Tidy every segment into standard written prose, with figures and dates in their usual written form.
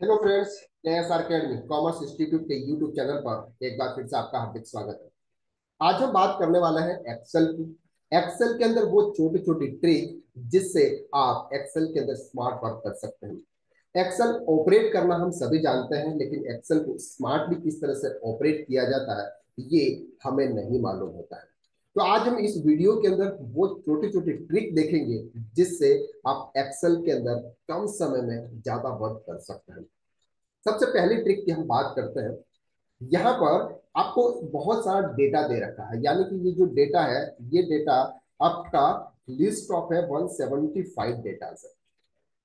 Hello friends, ASR academy commerce institute के YouTube channel पर एक बार फिर से आपका हार्दिक स्वागत है। आज हम बात करने वाले हैं एक्सेल की। एक्सेल के अंदर वो छोटी छोटी ट्रिक जिससे आप एक्सेल के अंदर स्मार्ट वर्क कर सकते हैं। एक्सेल ऑपरेट करना हम सभी जानते हैं, लेकिन एक्सेल को स्मार्टली किस तरह से ऑपरेट किया जाता है ये हमें नहीं मालूम होता है। तो आज हम इस वीडियो के अंदर वो छोटी छोटी ट्रिक देखेंगे जिससे आप एक्सेल के अंदर कम समय में ज्यादा वर्क कर सकते हैं। सबसे पहली ट्रिक की हम बात करते हैं। यहाँ पर आपको बहुत सारा डेटा दे रखा है, यानी कि ये जो डेटा है, ये डेटा आपका लिस्ट ऑफ है 175 डेटा है।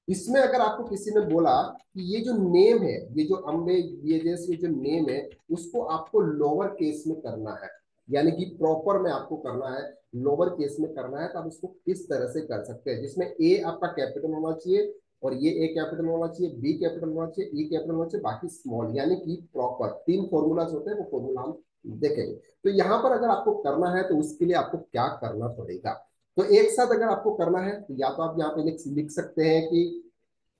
इसमें अगर आपको किसी ने बोला कि ये जो नेम है, ये जो अम्बे, ये जैसे जो नेम है, उसको आपको लोअर केस में करना है, यानी कि प्रॉपर में आपको करना है, लोअर केस में करना है, तो आप इसको किस तरह से कर सकते हैं, जिसमें ए आपका कैपिटल होना चाहिए, और ये ए कैपिटल होना चाहिए, बी कैपिटल होना चाहिए, ई कैपिटल होना चाहिए, बाकी स्मॉल, यानी कि प्रॉपर तीन फॉर्मूलाज होते हैं, वो फॉर्मूला हम देखेंगे। तो यहाँ पर अगर आपको करना है तो उसके लिए आपको क्या करना पड़ेगा। तो एक साथ अगर आपको करना है तो या तो आप यहाँ पे लिख सकते हैं कि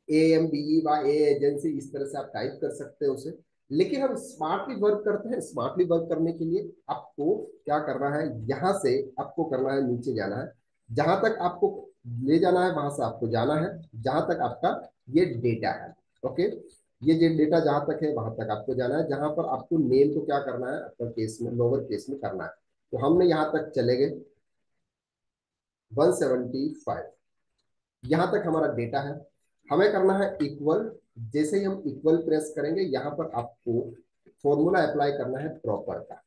AMBE बाय ए एजेंसी, इस तरह से आप टाइप कर सकते हैं उसे। लेकिन हम स्मार्टली वर्क करते हैं। स्मार्टली वर्क करने के लिए आपको क्या करना है, यहां से आपको करना है, नीचे जाना है, जहां तक आपको ले जाना है वहां से आपको जाना है, जहां तक आपका ये डेटा है। ओके, ये जो डेटा जहां तक है वहां तक आपको जाना है, जहां पर आपको नेम को क्या करना है, अपर केस में, लोअर केस में करना है। तो हमने यहां तक चले गए 175, यहां तक हमारा डेटा है। हमें करना है इक्वल। जैसे ही हम इक्वल प्रेस करेंगे, यहां पर आपको फॉर्मूला अप्लाई करना है प्रॉपर का।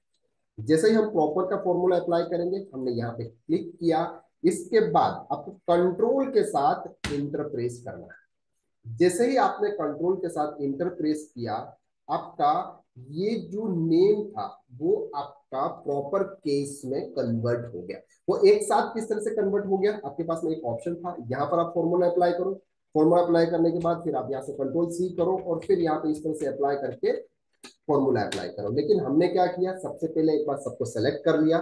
जैसे ही हम प्रॉपर का फॉर्मूला अप्लाई करेंगे, हमने यहाँ पे क्लिक किया, इसके बाद आपको कंट्रोल के साथ इंटर प्रेस करना है। जैसे ही आपने कंट्रोल के साथ इंटर प्रेस किया, आपका ये जो नेम था वो आपका प्रॉपर केस में कन्वर्ट हो गया। वो एक साथ किस तरह से कन्वर्ट हो गया, आपके पास में एक ऑप्शन था, यहाँ पर आप फॉर्मूला अप्लाई करो। फॉर्मूला अप्लाई करने के बाद फिर आप यहाँ से कंट्रोल सी करो, और फिर यहाँ पे इस तरह से अप्लाई करके फॉर्मूला अप्लाई करो। लेकिन हमने क्या किया, सबसे पहले एक बार सबको सेलेक्ट कर लिया,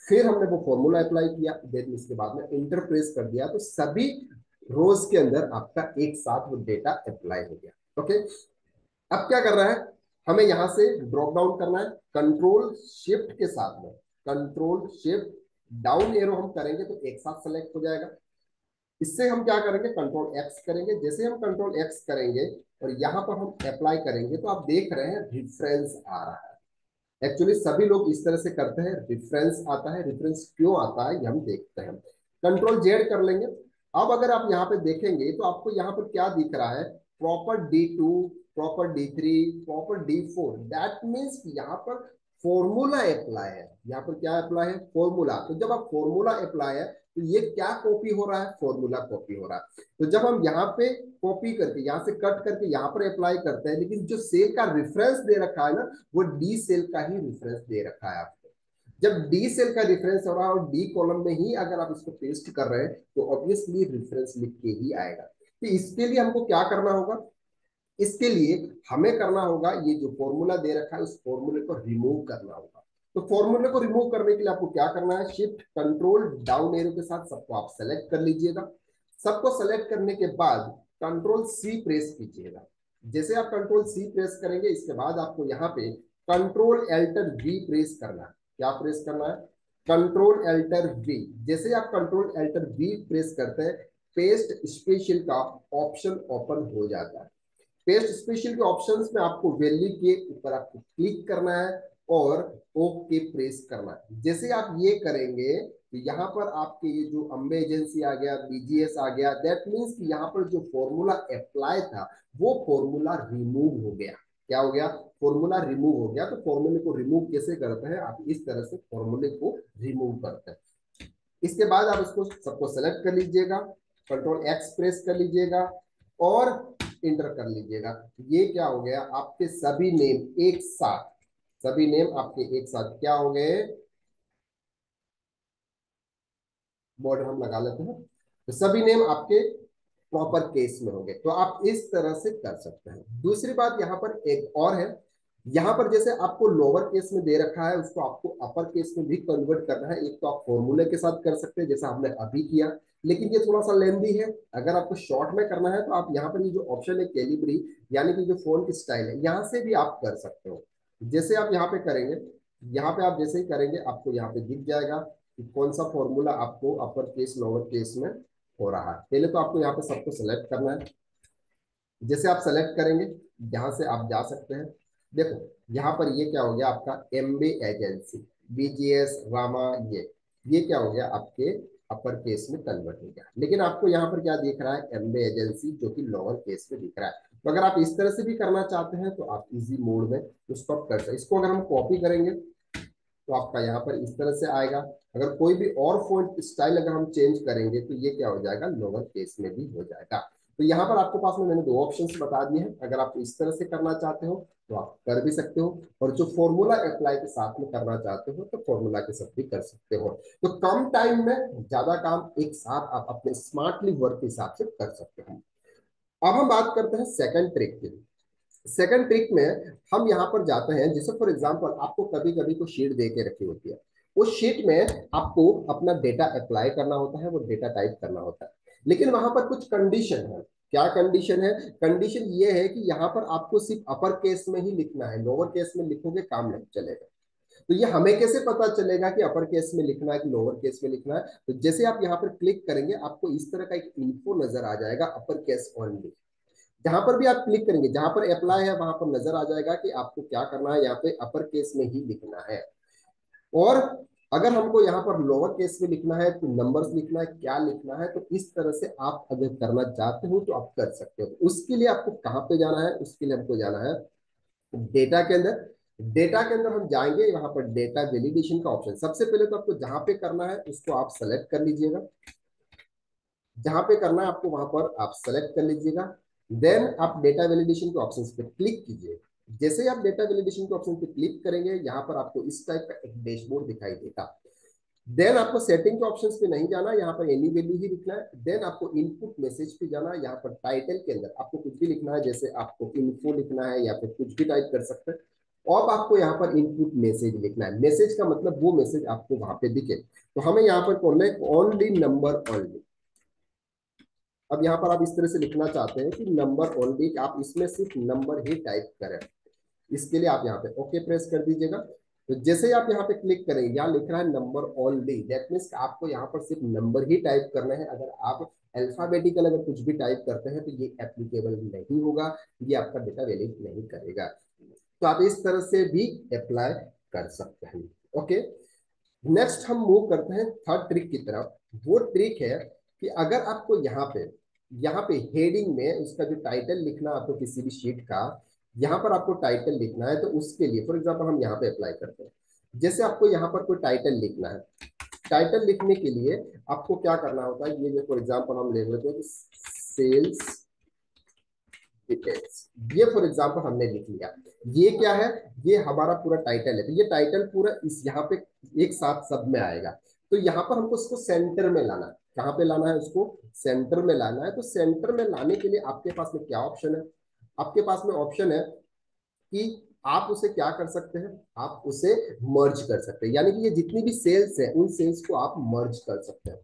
फिर हमने वो फॉर्मूला अप्लाई किया, देन इसके बाद में इंटर प्रेस कर दिया, तो सभी रोज के अंदर आपका एक साथ वो डेटा अप्लाई हो गया। ओके, अब क्या कर रहा है, हमें यहां से ड्रॉप डाउन करना है कंट्रोल शिफ्ट के साथ में। कंट्रोल शिफ्ट डाउन एरो हम करेंगे तो एक साथ सेलेक्ट हो जाएगा। इससे हम क्या करेंगे, कंट्रोल एक्स करेंगे। जैसे हम कंट्रोल एक्स करेंगे और यहां पर हम अप्लाई करेंगे, तो आप देख रहे हैं रिफरेंस आ रहा है। एक्चुअली सभी लोग इस तरह से करते हैं, रिफरेंस आता है। रिफरेंस क्यों आता है ये हम देखते हैं। कंट्रोल जेड कर लेंगे। अब अगर आप यहाँ पे देखेंगे तो आपको यहाँ पर क्या दिख रहा है, proper D2, proper D3, proper D4। That means यहाँ पर फॉर्मूला अप्लाई है। यहाँ पर क्या अप्लाई है, फॉर्मूला। तो जब आप फॉर्मूला अप्लाई है तो ये क्या कॉपी हो रहा है, फॉर्मूला कॉपी हो रहा है। तो जब हम यहाँ पे कॉपी करके, यहाँ से कट करके यहाँ पर अप्लाई करते हैं, लेकिन जो सेल का रेफरेंस दे रखा है ना, वो डी सेल का ही रेफरेंस दे रखा है आपको। जब डी सेल का रेफरेंस हो रहा है और डी कॉलम में ही अगर आप इसको पेस्ट कर रहे हैं, तो ऑब्वियसली रेफरेंस लिख के ही आएगा। तो इसके लिए हमको क्या करना होगा, इसके लिए हमें करना होगा, ये जो फॉर्मूला दे रखा है उस फॉर्मूले को रिमूव करना होगा। तो फॉर्मूले को रिमूव करने के लिए आपको क्या करना है, शिफ्ट कंट्रोल डाउन एरो के साथ सबको आप सेलेक्ट कर लीजिएगा। सबको सेलेक्ट करने के बाद कंट्रोल सी प्रेस कीजिएगा। जैसे आप कंट्रोल सी प्रेस करेंगे, इसके बाद आपको यहाँ पे कंट्रोल एल्टर वी प्रेस करना है। क्या प्रेस करना है, कंट्रोल एल्टर वी। जैसे आप कंट्रोल एल्टर वी प्रेस करते हैं, पेस्ट स्पेशल का ऑप्शन ओपन हो जाता है। पेस्ट स्पेशल के ऑप्शंस में आपको वैल्यू के ऊपर आपको क्लिक करना है और ओके प्रेस करना है। जैसे आप ये करेंगे तो यहाँ पर आपके ये जो अम्बे एजेंसी आ गया, BGS आ गया, दैट मीन्स कि यहाँ पर जो फॉर्मूला अप्लाई था वो फॉर्मूला रिमूव हो गया। क्या हो गया, फॉर्मूला रिमूव हो गया। तो फॉर्मूले को रिमूव कैसे करते हैं, आप इस तरह से फॉर्मूले को रिमूव करते हैं। इसके बाद आप इसको सबको सेलेक्ट कर लीजिएगा, कंट्रोल एक्स प्रेस कर लीजिएगा और इंटर कर लीजिएगा। ये क्या हो गया, आपके सभी नेम एक साथ, सभी नेम आपके एक साथ क्या हो गए, बॉर्डर हम लगा लेते हैं, तो सभी नेम आपके प्रॉपर केस में होंगे। तो आप इस तरह से कर सकते हैं। दूसरी बात यहाँ पर एक और है, यहाँ पर जैसे आपको लोअर केस में दे रखा है, उसको आपको अपर केस में भी कन्वर्ट करना है। एक तो आप फॉर्मूले के साथ कर सकते हैं जैसा हमने अभी किया, लेकिन ये थोड़ा सा लेंदी है। अगर आपको शॉर्ट में करना है तो आप यहाँ पर ये जो ऑप्शन है कैलिब्री, यानी कि जो फोन की स्टाइल है, यहाँ से भी आप कर सकते हो। जैसे आप यहाँ पे करेंगे, यहाँ पे आप जैसे ही करेंगे आपको यहाँ पे दिख जाएगा कि कौन सा फॉर्मूला आपको अपर केस लोअर केस में हो रहा है। पहले तो आपको यहाँ पे सबको सेलेक्ट करना है। जैसे आप सेलेक्ट करेंगे, यहाँ से आप जा सकते हैं। देखो यहाँ पर ये क्या हो गया आपका एमबी एजेंसी, बीजीएस रामा, ये क्या हो गया आपके अपर केस में कन्वर्ट हो गया। लेकिन आपको यहाँ पर क्या दिख रहा है, एमबी एजेंसी, जो कि लोअर केस में दिख रहा है। तो अगर आप इस तरह से भी करना चाहते हैं तो आप इजी मोड में उसको कर सकते हैं। इसको अगर हम कॉपी करेंगे तो आपका यहाँ पर इस तरह से आएगा। अगर कोई भी और फॉन्ट स्टाइल अगर हम चेंज करेंगे तो ये क्या हो जाएगा, लोअर केस में भी हो जाएगा। तो यहाँ पर आपके पास में मैंने दो ऑप्शंस बता दिए हैं। अगर आप इस तरह से करना चाहते हो तो आप कर भी सकते हो, और जो फॉर्मूला अप्लाई के साथ में करना चाहते हो तो फॉर्मूला के साथ भी कर सकते हो। तो कम टाइम में ज्यादा काम एक साथ आप अपने स्मार्टली वर्क के हिसाब से कर सकते हो। अब हम बात करते हैं सेकंड ट्रिक की। सेकंड ट्रिक में हम यहाँ पर जाते हैं, जैसे फॉर एग्जांपल आपको कभी कभी को शीट दे के रखी होती है, उस शीट में आपको अपना डेटा अप्लाई करना होता है, वो डेटा टाइप करना होता है। लेकिन वहां पर कुछ कंडीशन है। क्या कंडीशन है? कंडीशन ये है कि यहाँ पर आपको सिर्फ अपर केस में ही लिखना है, लोअर केस में लिखोगे काम नहीं चलेगा। तो ये हमें कैसे पता चलेगा कि अपर केस में लिखना है कि लोअर केस में लिखना है? तो जैसे आप यहाँ पर क्लिक करेंगे आपको इस तरह का एक इन्फो नजर आ जाएगा, अपर केस ओनली। जहां पर भी आप क्लिक करेंगे, जहां पर अप्लाई है वहां पर नजर आ जाएगा कि आपको क्या करना है, यहाँ पे अपर केस में ही लिखना है। और अगर हमको यहाँ पर लोअर केस में लिखना है तो नंबर्स लिखना है, क्या लिखना है, तो इस तरह से आप अगर करना चाहते हो तो आप कर सकते हो। उसके लिए आपको कहाँ पे जाना है, उसके लिए हमको जाना है डेटा के अंदर। डेटा के अंदर हम जाएंगे, वहां पर डेटा वेलिडेशन का ऑप्शन, सबसे पहले तो आपको जहां पे करना है उसको आप सेलेक्ट कर लीजिएगा। जहां पे करना है आपको वहां पर आप सेलेक्ट कर लीजिएगा। देन आप डेटा वैलिडेशन के ऑप्शंस पे क्लिक कीजिए। जैसे ही आप डेटा वैलिडेशन के ऑप्शन पे क्लिक करेंगे, यहाँ पर आपको इस टाइप का एक डैशबोर्ड दिखाई देगा। देन आपको सेटिंग के ऑप्शंस पे नहीं जाना, यहाँ पर एनी वैल्यू ही लिखना है। देन आपको इनपुट मैसेज पे जाना है। यहाँ पर टाइटल के अंदर आपको कुछ भी लिखना है, जैसे आपको इन्फो लिखना है या फिर कुछ भी टाइप कर सकते हैं। और आपको यहाँ पर इनपुट मैसेज लिखना है। मैसेज का मतलब वो मैसेज आपको वहां पे दिखे। तो हमें यहाँ पर करना है ओनली नंबर ओनली। अब यहाँ पर आप इस तरह से लिखना चाहते हैं कि नंबर ओनली, आप इसमें सिर्फ नंबर ही टाइप करें। इसके लिए आप यहाँ पे ओके प्रेस कर दीजिएगा। तो जैसे ही आप यहाँ पे क्लिक करेंगे, यहाँ लिख रहा है नंबर ओनली, दैट मीन्स आपको यहाँ पर सिर्फ नंबर ही टाइप करना है। अगर आप अल्फाबेटिकल अगर कुछ भी टाइप करते हैं तो ये एप्लीकेबल नहीं होगा, ये आपका डेटा वैलिड नहीं करेगा। तो आप इस तरह से भी अप्लाई कर सकते हैं। ओके, नेक्स्ट हम मूव करते हैं थर्ड ट्रिक की तरफ। वो ट्रिक है कि अगर आपको यहाँ पे हेडिंग में उसका जो टाइटल लिखना आपको किसी भी शीट का, यहाँ पर आपको टाइटल लिखना है, तो उसके लिए फॉर एग्जांपल हम यहाँ पे अप्लाई करते हैं। जैसे आपको यहाँ पर कोई टाइटल लिखना है, टाइटल लिखने के लिए आपको क्या करना होता है, ये जो फॉर एग्जांपल हम ले लेते हैं कि सेल्स डिटेल्स, ये फॉर एग्जांपल हमने लिख लिया। ये क्या है, ये हमारा पूरा टाइटल है। तो ये टाइटल पूरा इस यहाँ पे एक साथ सब में आएगा। तो यहाँ पर हमको इसको सेंटर में लाना है। कहाँ पे लाना है, उसको सेंटर में लाना है। तो सेंटर में लाने के लिए आपके पास में क्या ऑप्शन है, आपके पास में ऑप्शन है कि आप उसे क्या कर सकते हैं, आप उसे मर्ज कर सकते हैं। यानी कि ये जितनी भी सेल्स है उन सेल्स को आप मर्ज कर सकते हैं।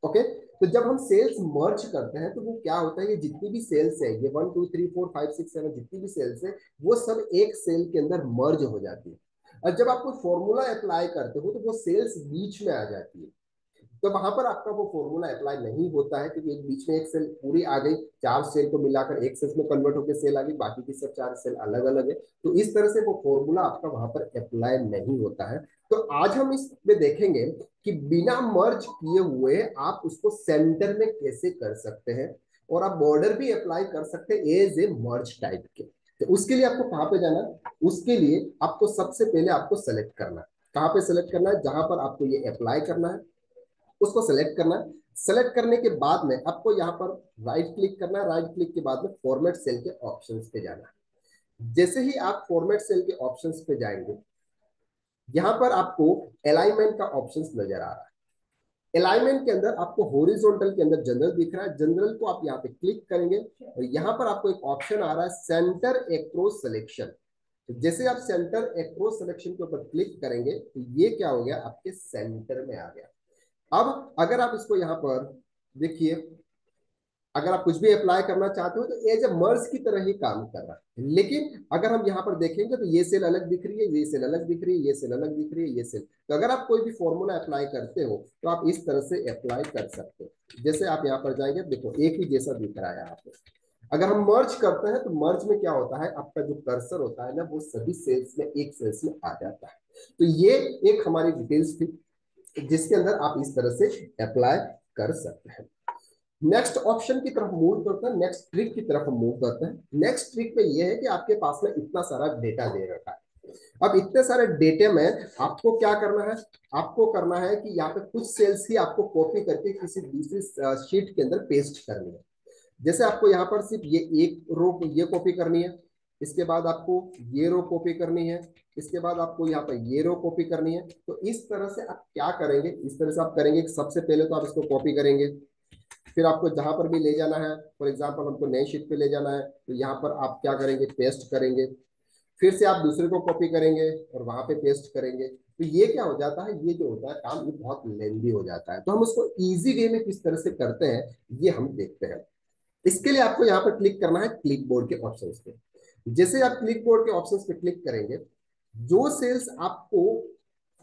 ओके, तो जब हम सेल्स मर्ज करते हैं तो वो क्या होता है, ये जितनी भी सेल्स है, ये 1 2 3 4 5 6 7 जितनी भी सेल्स है, वो सब एक सेल के अंदर मर्ज हो जाती है। और जब आप कोई फॉर्मूला अप्लाई करते हो तो वो सेल्स बीच में आ जाती है। तो वहां पर आपका वो फॉर्मूला अप्लाई नहीं होता है, क्योंकि एक बीच में एक सेल पूरी आ गई, चार सेल को मिलाकर एक सेल में कन्वर्ट होकर सेल आ गई, बाकी की सब चार सेल अलग अलग है। तो इस तरह से वो फॉर्मूला आपका वहां पर अप्लाई नहीं होता है। तो आज हम इसमें देखेंगे कि बिना मर्ज किए हुए आप उसको सेंटर में कैसे कर सकते हैं, और आप बॉर्डर भी अप्लाई कर सकते हैं एज ए मर्ज टाइप के। तो उसके लिए आपको कहाँ पे जाना है, उसके लिए आपको सबसे पहले आपको सेलेक्ट करना है। कहाँ पे सेलेक्ट करना है, जहां पर आपको ये अप्लाई करना है उसको सेलेक्ट करना है। सेलेक्ट करने के बाद में आपको यहाँ पर राइट क्लिक करना है। राइट क्लिक के बाद में फॉर्मेट सेल के ऑप्शंस पे जाना है। जैसे ही आप फॉर्मेट सेल के ऑप्शंस पे जाएंगे, यहाँ पर आपको अलाइनमेंट का ऑप्शंस नजर आ रहा है। अलाइनमेंट के अंदर आपको हॉरिजॉन्टल के अंदर जनरल दिख रहा है। जनरल को आप यहाँ पे क्लिक करेंगे और यहाँ पर आपको एक ऑप्शन आ रहा है सेंटर एक्रॉस सिलेक्शन। जैसे आप सेंटर एक्रॉस सिलेक्शन के ऊपर क्लिक करेंगे तो ये क्या हो गया, आपके सेंटर में आ गया। अब अगर आप इसको यहाँ पर देखिए, अगर आप कुछ भी अप्लाई करना चाहते हो तो एज ए मर्ज की तरह ही काम कर रहा है, लेकिन अगर हम यहाँ पर देखेंगे तो ये सेल अलग दिख रही है, ये सेल अलग दिख रही है, ये सेल अलग दिख रही है, ये सेल, तो अगर आप कोई भी फॉर्मूला अप्लाई करते हो तो आप इस तरह से अप्लाई कर सकते हो। जैसे आप यहाँ पर जाएंगे, देखो एक ही जैसा दिख रहा है यहाँ पे। अगर हम मर्ज करते हैं तो मर्ज में क्या होता है, आपका जो कर्सर होता है ना, वो सभी सेल्स में एक सेल्स में आ जाता है। तो ये एक हमारी डिटेल्स थी जिसके अंदर आप इस तरह से अप्लाई कर सकते हैं। नेक्स्ट ऑप्शन की तरफ मूव करते हैं, नेक्स्ट ट्रिक की तरफ मूव करते हैं। नेक्स्ट ट्रिक में यह है कि आपके पास में इतना सारा डेटा दे रखा है। अब इतने सारे डेटे में आपको क्या करना है, आपको करना है कि यहाँ पे कुछ सेल्स ही आपको कॉपी करके किसी दूसरी शीट के अंदर पेस्ट करनी है। जैसे आपको यहाँ पर सिर्फ ये एक रो ये कॉपी करनी है, इसके बाद आपको ये रो कॉपी करनी है, इसके बाद आपको यहाँ पर ये रो कॉपी करनी है। तो इस तरह से आप क्या करेंगे, इस तरह से आप करेंगे कि सबसे पहले तो आप इसको कॉपी करेंगे, फिर आपको जहां पर भी ले जाना है, फॉर एग्जांपल हमको नई शीट पे ले जाना है, तो यहाँ पर आप क्या करेंगे, पेस्ट करेंगे। फिर से आप दूसरे को कॉपी करेंगे और वहां पे पेस्ट करेंगे। तो ये क्या हो जाता है, ये जो होता है काम, ये बहुत लेंदी हो जाता है। तो हम उसको इजी वे में किस तरह से करते हैं, ये हम देखते हैं। इसके लिए आपको यहाँ पर क्लिक करना है क्लिक बोर्ड के ऑप्शन पे। जैसे आप क्लिक बोर्ड के ऑप्शन पे क्लिक करेंगे, जो सेल्स आपको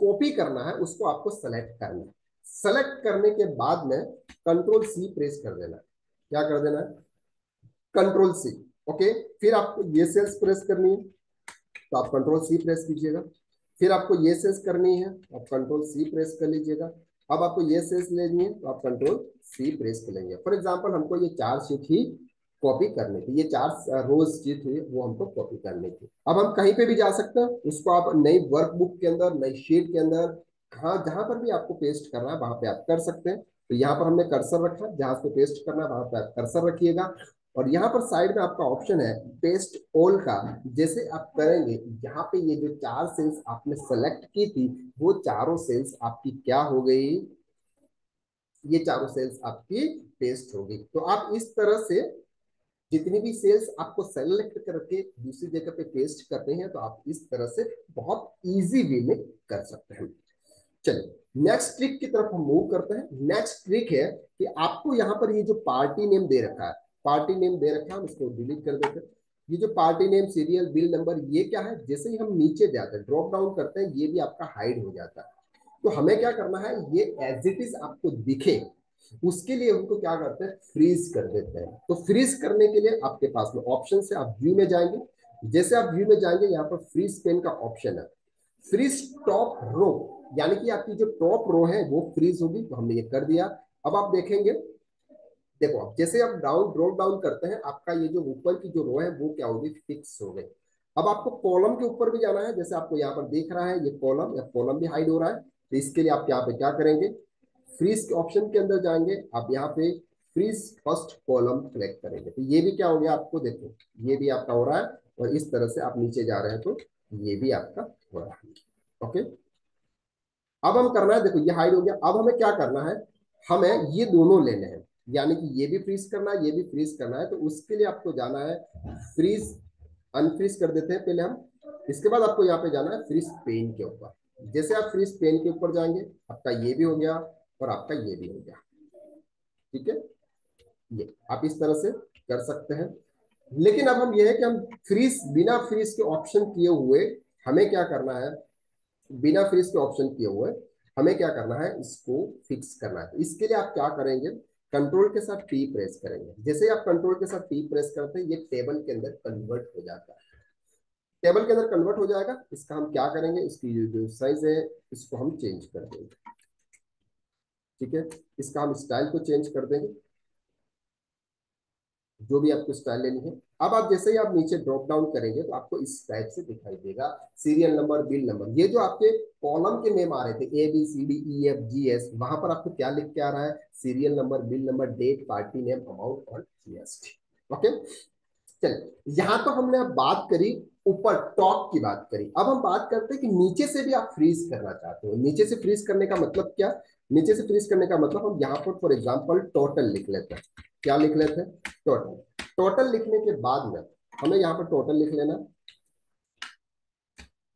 कॉपी करना है उसको आपको सेलेक्ट करना है। सेलेक्ट करने के बाद में कंट्रोल सी प्रेस कर देना है। क्या कर देना है, कंट्रोल सी। ओके, फिर आपको ये सेल्स प्रेस करनी है तो आप कंट्रोल सी प्रेस कीजिएगा। फिर आपको ये सेल्स करनी है, आप कंट्रोल सी प्रेस कर लीजिएगा। अब आपको ये सेल्स लेनी है तो आप कंट्रोल सी प्रेस कर लेंगे। फॉर एग्जांपल हमको ये 4 शीट ही कॉपी करनी थी, ये 4 रोज शीट हुई वो हमको कॉपी करनी थी। अब हम कहीं पे भी जा सकते हैं, उसको आप नई वर्कबुक के अंदर, नई शीट के अंदर, हाँ जहां पर भी आपको पेस्ट करना है वहां पे आप कर सकते हैं। तो यहाँ पर हमने कर्सर रखा, जहां पे पेस्ट करना है वहां पे आप कर्सर रखिएगा। और यहाँ पर साइड में आपका ऑप्शन है पेस्ट ऑल का। जैसे आप करेंगे, यहाँ पे ये जो 4 सेल्स आपने सेलेक्ट की थी, वो चारों सेल्स आपकी क्या हो गई, ये चारों सेल्स आपकी पेस्ट होगी। तो आप इस तरह से जितनी भी सेल्स आपको सेलेक्ट करके दूसरी जगह पे पेस्ट करते हैं, तो आप इस तरह से बहुत इजी वे में कर सकते हैं। चलिए नेक्स्ट ट्रिक की तरफ हम मूव करते हैं। नेक्स्ट ट्रिक है कि आपको यहाँ पर ये जो पार्टी नेम दे रखा है, पार्टी नेम दे रखा है, हम इसको डिलीट कर देते हैं। ये जो party name, serial, bill number, ये क्या है, जैसे ही हम नीचे जाते हैं, ड्रॉप डाउन करते हैं, ये भी आपका हाइड हो जाता है। तो हमें क्या करना है, ये एज इट इज आपको दिखे, उसके लिए उनको क्या करते हैं, फ्रीज कर देते हैं। तो फ्रीज करने के लिए आपके पास में ऑप्शन है, आप व्यू में जाएंगे। जैसे आप व्यू में जाएंगे, यहाँ पर फ्रीज पेन का ऑप्शन है। फ्रीज टॉप रो, यानी कि आपकी जो टॉप रो है वो फ्रीज होगी। तो हमने ये कर दिया। अब आप देखेंगे, देखो अब जैसे आप डाउन ड्रॉप डाउन करते हैं, आपका ये जो ऊपर की जो रो है वो क्या होगी, फिक्स हो गई। अब आपको कॉलम के ऊपर भी जाना है, जैसे आपको यहाँ पर दिख रहा है ये कॉलम, या कॉलम भी हाइड हो रहा है। तो इसके लिए आप यहाँ पे क्या करेंगे, फ्रीज के ऑप्शन के अंदर जाएंगे, आप यहाँ पे फ्रीज फर्स्ट कॉलम सेलेक्ट करेंगे। तो ये भी क्या हो गया, आपको देखो ये भी आपका हो रहा है। और इस तरह से आप नीचे जा रहे हैं तो ये भी आपका हो रहा है। ओके, अब हम करना है, देखो ये हाइड हो गया। अब हमें क्या करना है, हमें ये दोनों लेने हैं, यानी कि ये भी फ्रीज करना है, ये भी फ्रीज करना है। तो उसके लिए आपको जाना है फ्रीज, अनफ्रीज कर देते हैं पहले हम। इसके बाद आपको यहाँ पे जाना है फ्रीज पेन के ऊपर। जैसे आप फ्रीज पेन के ऊपर जाएंगे, आपका ये भी हो गया और आपका ये भी हो गया। ठीक है, ये आप इस तरह से कर सकते हैं। लेकिन अब हम ये है कि हम फ्रीज, बिना फ्रीज के ऑप्शन किए हुए हमें क्या करना है, बिना फ्रीज के ऑप्शन किए हुए हमें क्या करना है, इसको फिक्स करना है। तो इसके लिए आप क्या करेंगे, कंट्रोल के साथ टी प्रेस करेंगे। जैसे ही आप कंट्रोल के साथ टी प्रेस करते हैं, ये टेबल के अंदर कन्वर्ट हो जाता है। टेबल के अंदर कन्वर्ट हो जाएगा। इसका हम क्या करेंगे, इसकी जो साइज है इसको हम चेंज कर देंगे। ठीक है, इसका हम स्टाइल को चेंज कर देंगे, जो भी आपको स्टाइल लेनी है। अब आप जैसे ही आप नीचे ड्रॉप डाउन करेंगे तो आपको इस टाइप से दिखाई देगा, सीरियल नंबर, बिल नंबर। ये जो आपके कॉलम के नेम आ रहे थे, A B C D E F G S, वहां पर आपको क्या लिख के आ रहा है, serial number, bill number, date, party name, amount और जीएसटी। ओके, चलिए यहां तो हमने अब बात करी, ऊपर टॉप की बात करी। अब हम बात करते हैं कि नीचे से भी आप फ्रीज करना चाहते हो। नीचे से फ्रीज करने का मतलब क्या, नीचे से फ्रीज करने का मतलब हम यहाँ पर फॉर एग्जांपल टोटल लिख लेते हैं। क्या लिख लेते हैं, टोटल। टोटल लिखने के बाद में हमें यहाँ पर टोटल लिख लेना,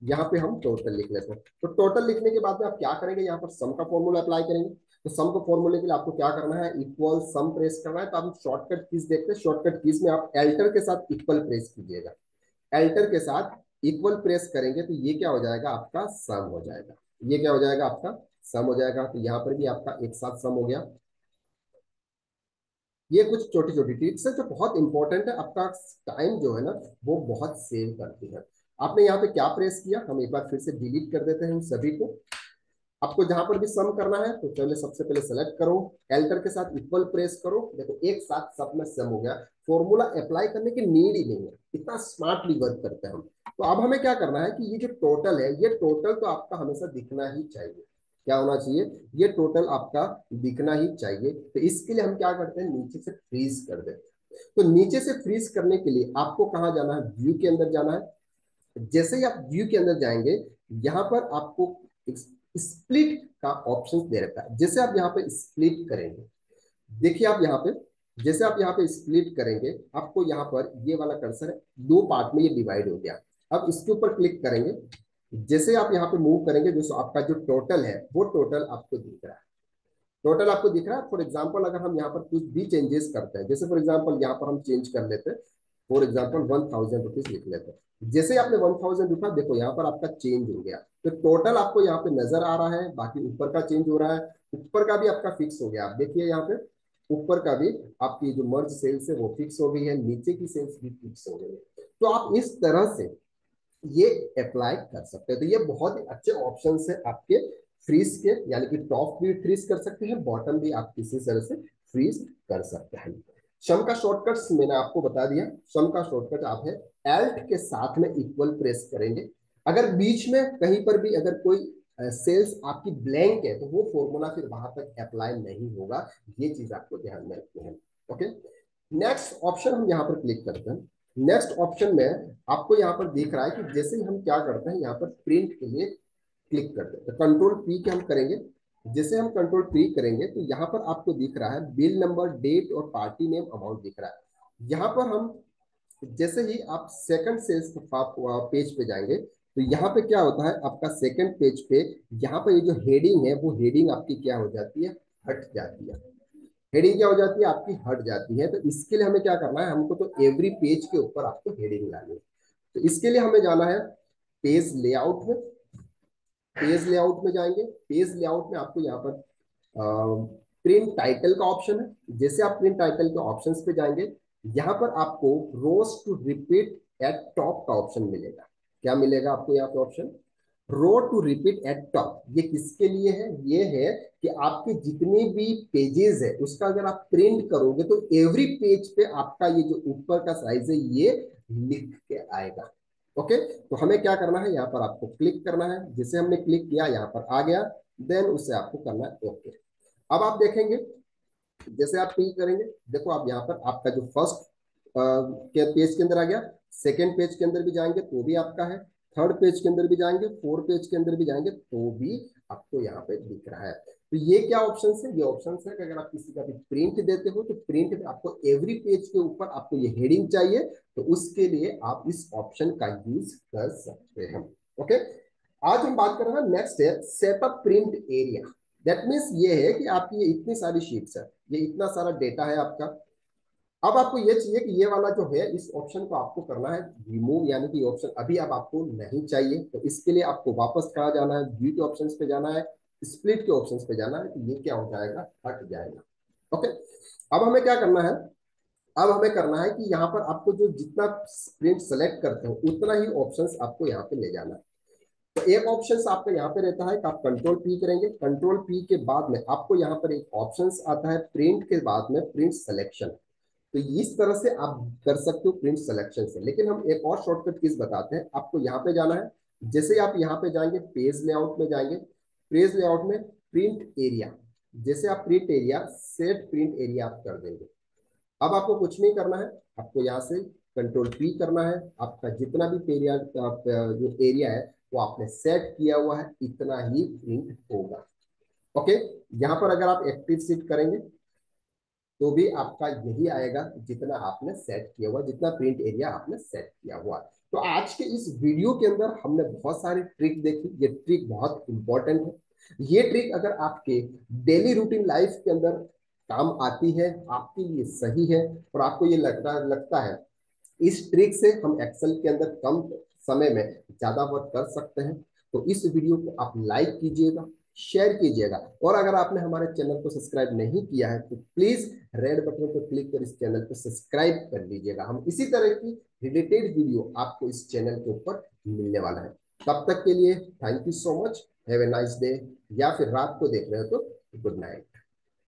यहाँ पे हम टोटल लिख लेते हैं। तो टोटल लिखने के बाद में आप क्या करेंगे, यहाँ पर सम का फॉर्मूला अप्लाई करेंगे। तो सम को फॉर्मूले के लिए आपको क्या करना है, इक्वल सम प्रेस करना है। तो आप शॉर्टकट कीज देखते हैं, शॉर्टकट कीज में आप एल्टर के साथ इक्वल प्रेस कीजिएगा। एल्टर के साथ इक्वल प्रेस करेंगे तो ये क्या हो जाएगा, आपका सम हो जाएगा। ये क्या हो जाएगा, आपका सम हो जाएगा। तो यहाँ पर भी आपका एक साथ सम हो गया। ये कुछ छोटी छोटी टिप्स है जो बहुत इंपॉर्टेंट है, आपका टाइम जो है ना वो बहुत सेव करती है। आपने यहाँ पे क्या प्रेस किया, हम एक बार फिर से डिलीट कर देते हैं इन सभी को। आपको जहां पर भी सम करना है तो चलिए सबसे पहले सेलेक्ट करो, एल्टर के साथ इक्वल प्रेस करो, देखो एक साथ सब में सम हो गया। फॉर्मूला अप्लाई करने की नीड ही नहीं है, इतना स्मार्टली वर्क करते हैं हम। तो अब हमें क्या करना है कि ये जो टोटल है, ये टोटल तो आपका हमेशा दिखना ही चाहिए। क्या होना चाहिए, ये टोटल आपका दिखना ही चाहिए। तो इसके लिए हम क्या करते हैं, नीचे से फ्रीज कर देते हैं। तो नीचे से फ्रीज करने के लिए आपको कहाँ जाना है, व्यू के अंदर जाना है। जैसे ही आप व्यू के अंदर जाएंगे, यहां पर आपको स्प्लिट का ऑप्शन दे रखा है। जैसे आप यहाँ पे स्प्लिट करेंगे, देखिए आप यहाँ पे, जैसे आप यहाँ पे स्प्लिट करेंगे, आपको यहाँ पर ये वाला कर्सर है, दो पार्ट में ये डिवाइड हो गया। अब इसके ऊपर क्लिक करेंगे, जैसे आप यहाँ पे मूव करेंगे, जो आपका जो टोटल है वो टोटल आपको दिख रहा है। टोटल आपको दिख रहा है। फॉर एग्जाम्पल अगर हम यहाँ पर कुछ भी चेंजेस करते हैं, जैसे फॉर एग्जाम्पल यहाँ पर हम चेंज कर लेते हैं, फॉर एग्जाम्पल 1000 रुपीज लिख लेते हैं। जैसे आपने 1000 लिखा, देखो यहाँ पर आपका चेंज हो गया। तो टोटल आपको यहाँ पे नजर आ रहा है, बाकी ऊपर का चेंज हो रहा है, ऊपर का भी आपका फिक्स हो गया। आप देखिए यहाँ पे ऊपर का भी आपकी जो मर्ज सेल्स है वो फिक्स हो गई है, नीचे की सेल्स भी फिक्स हो गई है। तो आप इस तरह से ये अप्लाई कर सकते हैं। तो ये बहुत ही अच्छे ऑप्शन है आपके फ्रीज के, यानी कि टॉप भी फ्रीज कर सकते हैं, बॉटम भी आप किसी तरह से फ्रीज कर सकते हैं। सम का शॉर्टकट मैंने आपको बता दिया। सम का शॉर्टकट आप है एल्ट के साथ में इक्वल प्रेस करेंगे। अगर बीच में कहीं पर भी अगर कोई सेल्स आपकी ब्लैंक है तो वो फॉर्मूला फिर वहां तक अप्लाई नहीं होगा। ये चीज आपको ध्यान में रखनी है। ओके, नेक्स्ट ऑप्शन हम यहाँ पर क्लिक करते हैं। नेक्स्ट ऑप्शन में आपको यहाँ पर दिख रहा है कि जैसे ही हम क्या करते हैं, यहाँ पर प्रिंट के लिए क्लिक करते हैं, तो कंट्रोल पी के हम करेंगे। जैसे हम कंट्रोल पी करेंगे तो यहाँ पर आपको दिख रहा है बिल नंबर, डेट और पार्टी नेम, अमाउंट दिख रहा है। यहाँ पर हम जैसे ही आप सेकंड सेल्स पेज पे जाएंगे तो यहाँ पे क्या होता है, आपका सेकंड पेज पे यहाँ पर ये जो हेडिंग है वो हेडिंग आपकी क्या हो जाती है, हट जाती है। हेडिंग क्या हो जाती है, आपकी हट जाती है। तो इसके लिए हमें क्या करना है, हमको तो एवरी पेज के ऊपर आपको हेडिंग लानी है। तो इसके लिए हमें जाना है पेज लेआउट में। पेज लेआउट में जाएंगे, पेज लेआउट में आपको यहाँ पर प्रिंट टाइटल का ऑप्शन है। जैसे आप प्रिंट टाइटल के ऑप्शंस पे जाएंगे, यहाँ पर आपको rows to repeat at top का ऑप्शन मिलेगा। क्या मिलेगा आपको यहाँ पे option, row to repeat at top. ये किसके लिए है, ये है कि आपके जितने भी पेजेस है उसका अगर आप प्रिंट करोगे तो एवरी पेज पे आपका ये जो ऊपर का साइज है ये लिख के आएगा। ओके, तो हमें क्या करना है, यहाँ पर आपको क्लिक करना है। जैसे हमने क्लिक किया यहाँ पर आ गया, देन उसे आपको करना है ओके। अब आप देखेंगे जैसे आप क्लिक करेंगे, देखो आप यहाँ पर आपका जो फर्स्ट के पेज के अंदर आ गया, सेकेंड पेज के अंदर भी जाएंगे तो भी आपका है, थर्ड पेज के अंदर भी जाएंगे, फोर्थ पेज के अंदर भी जाएंगे तो भी आपको यहाँ पे दिख रहा है। तो ये क्या ऑप्शन है, ये ऑप्शन है कि अगर आप किसी का भी प्रिंट देते हो तो प्रिंट में आपको एवरी पेज के ऊपर आपको ये हेडिंग चाहिए, तो उसके लिए आप इस ऑप्शन का यूज कर सकते हैं। ओके, आज हम बात कर रहे हैं, नेक्स्ट है setup print area. That means ये है कि आपकी ये इतनी सारी शीट्स है, ये इतना सारा डेटा है आपका। अब आपको ये चाहिए कि ये वाला जो है इस ऑप्शन को आपको करना है रिमूव, यानी कि ऑप्शन अभी अब आपको नहीं चाहिए। तो इसके लिए आपको वापस कहाँ जाना है, व्यू के ऑप्शंस पे जाना है, स्प्लिट के ऑप्शंस पे जाना है, तो ये क्या हो जाएगा, हट जाएगा। ओके, अब हमें क्या करना है, अब हमें करना है कि यहाँ पर आपको जो जितना प्रिंट सेलेक्ट करते हो उतना ही ऑप्शंस आपको यहाँ पे ले जाना है। तो एक ऑप्शन आपका यहाँ पे रहता है कि आप कंट्रोल पी करेंगे, कंट्रोल पी के बाद में आपको यहाँ पर एक ऑप्शन आता है प्रिंट के बाद में प्रिंट सिलेक्शन। तो इस तरह से आप कर सकते हो प्रिंट सिलेक्शन से। लेकिन हम एक और शॉर्टकट कीज बताते हैं, आपको यहाँ पे जाना है। जैसे आप यहाँ पे जाएंगे पेज लेआउट में जाएंगे, पेज लेआउट में प्रिंट एरिया, जैसे आप print area set print area आप कर देंगे। अब आपको कुछ नहीं करना है, आपको यहाँ से कंट्रोल पी करना है। आपका जितना भी एरिया जो एरिया है वो आपने सेट किया हुआ है, इतना ही प्रिंट होगा। ओके, यहाँ पर अगर आप एक्टिव सीट करेंगे तो भी आपका यही आएगा जितना आपने सेट किया हुआ, जितना प्रिंट एरिया आपने सेट किया हुआ। तो आज के इस वीडियो के अंदर हमने बहुत सारी ट्रिक देखी। ये ट्रिक बहुत इंपॉर्टेंट है। ये ट्रिक अगर आपके डेली रूटीन लाइफ के अंदर काम आती है, आपके लिए सही है, और आपको ये लगता है इस ट्रिक से हम एक्सेल के अंदर कम समय में ज्यादा वर्क कर सकते हैं, तो इस वीडियो को आप लाइक कीजिएगा, शेयर कीजिएगा, और अगर आपने हमारे चैनल को सब्सक्राइब नहीं किया है तो प्लीज रेड बटन पर क्लिक कर इस चैनल को सब्सक्राइब कर लीजिएगा। हम इसी तरह की रिलेटेड वीडियो आपको इस चैनल के ऊपर मिलने वाला है। तब तक के लिए thank you so much, have a nice day, या फिर रात को देख रहे हो तो गुड नाइट।